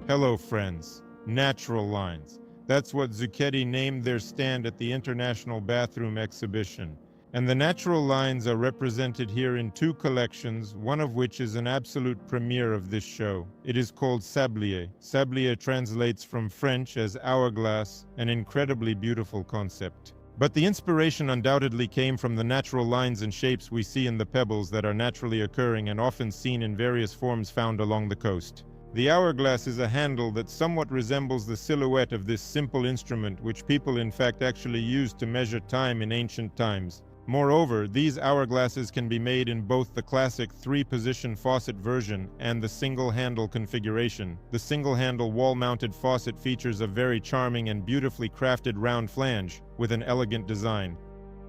Hello, friends. Natural lines. That's what Zucchetti named their stand at the International Bathroom Exhibition. And the natural lines are represented here in two collections, one of which is an absolute premiere of this show. It is called Sablier. Sablier translates from French as hourglass, an incredibly beautiful concept. But the inspiration undoubtedly came from the natural lines and shapes we see in the pebbles that are naturally occurring and often seen in various forms found along the coast. The hourglass is a handle that somewhat resembles the silhouette of this simple instrument, which people in fact actually used to measure time in ancient times. Moreover, these hourglasses can be made in both the classic three-position faucet version and the single-handle configuration. The single-handle wall-mounted faucet features a very charming and beautifully crafted round flange with an elegant design.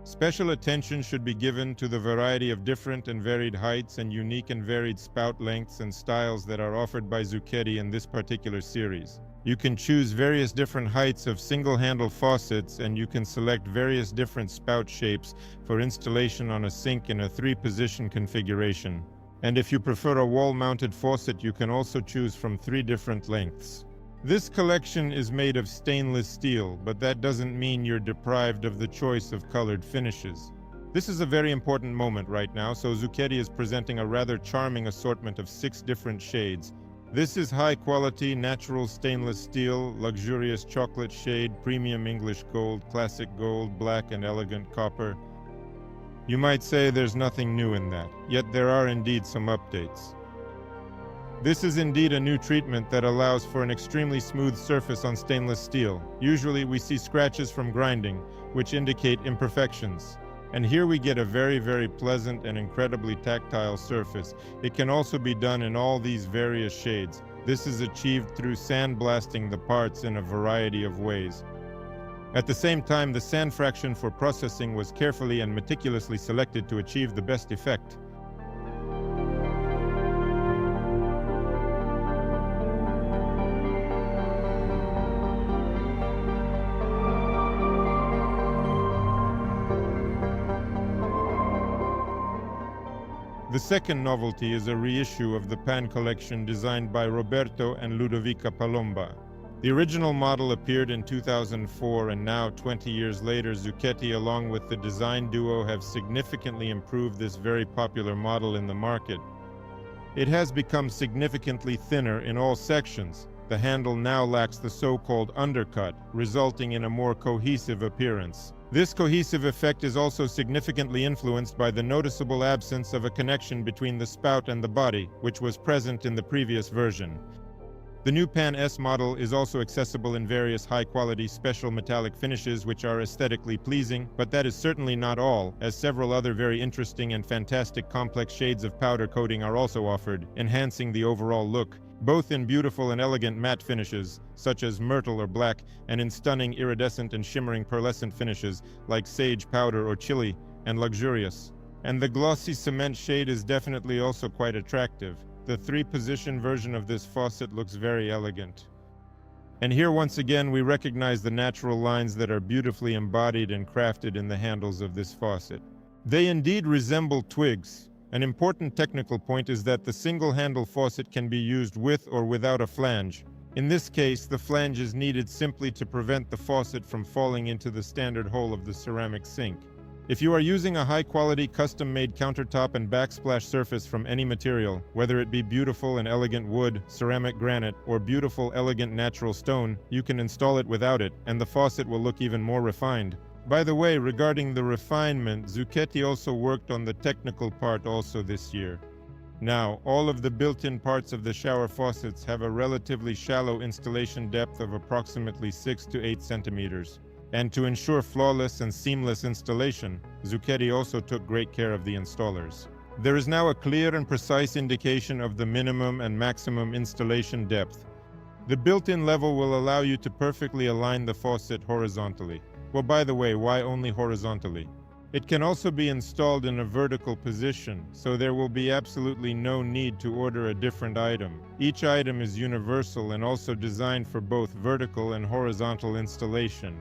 Special attention should be given to the variety of different and varied heights and unique and varied spout lengths and styles that are offered by Zucchetti in this particular series. You can choose various different heights of single-handle faucets, and you can select various different spout shapes for installation on a sink in a three-position configuration. And if you prefer a wall-mounted faucet, you can also choose from 3 different lengths. This collection is made of stainless steel, but that doesn't mean you're deprived of the choice of colored finishes. This is a very important moment right now, so Zucchetti is presenting a rather charming assortment of 6 different shades. This is high-quality, natural stainless steel, luxurious chocolate shade, premium English gold, classic gold, black and elegant copper. You might say there's nothing new in that, yet there are indeed some updates. This is indeed a new treatment that allows for an extremely smooth surface on stainless steel. Usually we see scratches from grinding, which indicate imperfections. And here we get a very pleasant and incredibly tactile surface. It can also be done in all these various shades. This is achieved through sandblasting the parts in a variety of ways. At the same time, the sand fraction for processing was carefully and meticulously selected to achieve the best effect. The second novelty is a reissue of the Pan collection designed by Roberto and Ludovica Palomba. The original model appeared in 2004, and now, 20 years later, Zucchetti along with the design duo have significantly improved this very popular model in the market. It has become significantly thinner in all sections. The handle now lacks the so-called undercut, resulting in a more cohesive appearance. This cohesive effect is also significantly influenced by the noticeable absence of a connection between the spout and the body, which was present in the previous version. The new Pan S model is also accessible in various high-quality special metallic finishes which are aesthetically pleasing, but that is certainly not all, as several other very interesting and fantastic complex shades of powder coating are also offered, enhancing the overall look, both in beautiful and elegant matte finishes, such as myrtle or black, and in stunning iridescent and shimmering pearlescent finishes, like sage powder or chili, and luxurious. And the glossy cement shade is definitely also quite attractive. The three-position version of this faucet looks very elegant. And here once again we recognize the natural lines that are beautifully embodied and crafted in the handles of this faucet. They indeed resemble twigs. An important technical point is that the single-handle faucet can be used with or without a flange. In this case, the flange is needed simply to prevent the faucet from falling into the standard hole of the ceramic sink. If you are using a high-quality custom-made countertop and backsplash surface from any material, whether it be beautiful and elegant wood, ceramic granite, or beautiful elegant natural stone, you can install it without it, and the faucet will look even more refined. By the way, regarding the refinement, Zucchetti also worked on the technical part also this year. Now, all of the built-in parts of the shower faucets have a relatively shallow installation depth of approximately 6 to 8 centimeters. And to ensure flawless and seamless installation, Zucchetti also took great care of the installers. There is now a clear and precise indication of the minimum and maximum installation depth. The built-in level will allow you to perfectly align the faucet horizontally. Well, by the way, why only horizontally? It can also be installed in a vertical position, so there will be absolutely no need to order a different item. Each item is universal and also designed for both vertical and horizontal installation.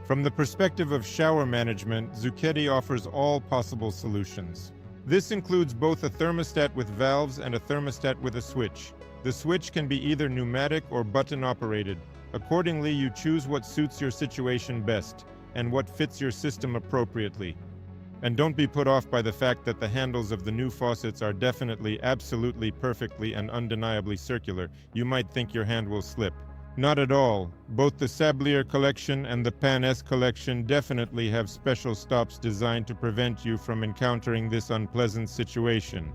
From the perspective of shower management, Zucchetti offers all possible solutions. This includes both a thermostat with valves and a thermostat with a switch. The switch can be either pneumatic or button-operated. Accordingly, you choose what suits your situation best and what fits your system appropriately. And don't be put off by the fact that the handles of the new faucets are definitely, absolutely, perfectly, and undeniably circular. You might think your hand will slip. Not at all. Both the Sablier collection and the Pan S collection definitely have special stops designed to prevent you from encountering this unpleasant situation.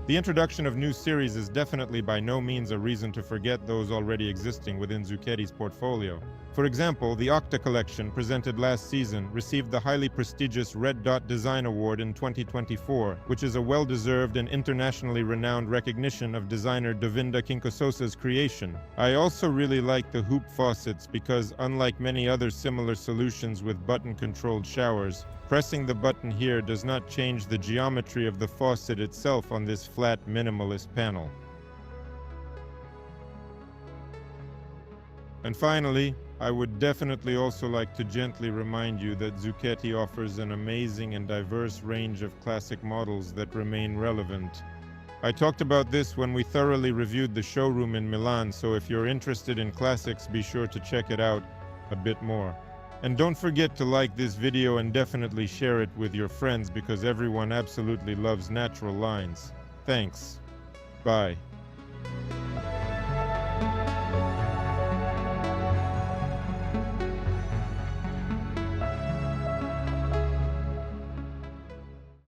The introduction of new series is definitely by no means a reason to forget those already existing within Zucchetti's portfolio. For example, the Octa collection, presented last season, received the highly prestigious Red Dot Design Award in 2024, which is a well-deserved and internationally renowned recognition of designer Davinda Kinkososa's creation. I also really like the hoop faucets because, unlike many other similar solutions with button-controlled showers, pressing the button here does not change the geometry of the faucet itself on this flat, minimalist panel. And finally, I would definitely also like to gently remind you that Zucchetti offers an amazing and diverse range of classic models that remain relevant. I talked about this when we thoroughly reviewed the showroom in Milan, so if you're interested in classics, be sure to check it out a bit more. And don't forget to like this video and definitely share it with your friends because everyone absolutely loves natural lines. Thanks. Bye.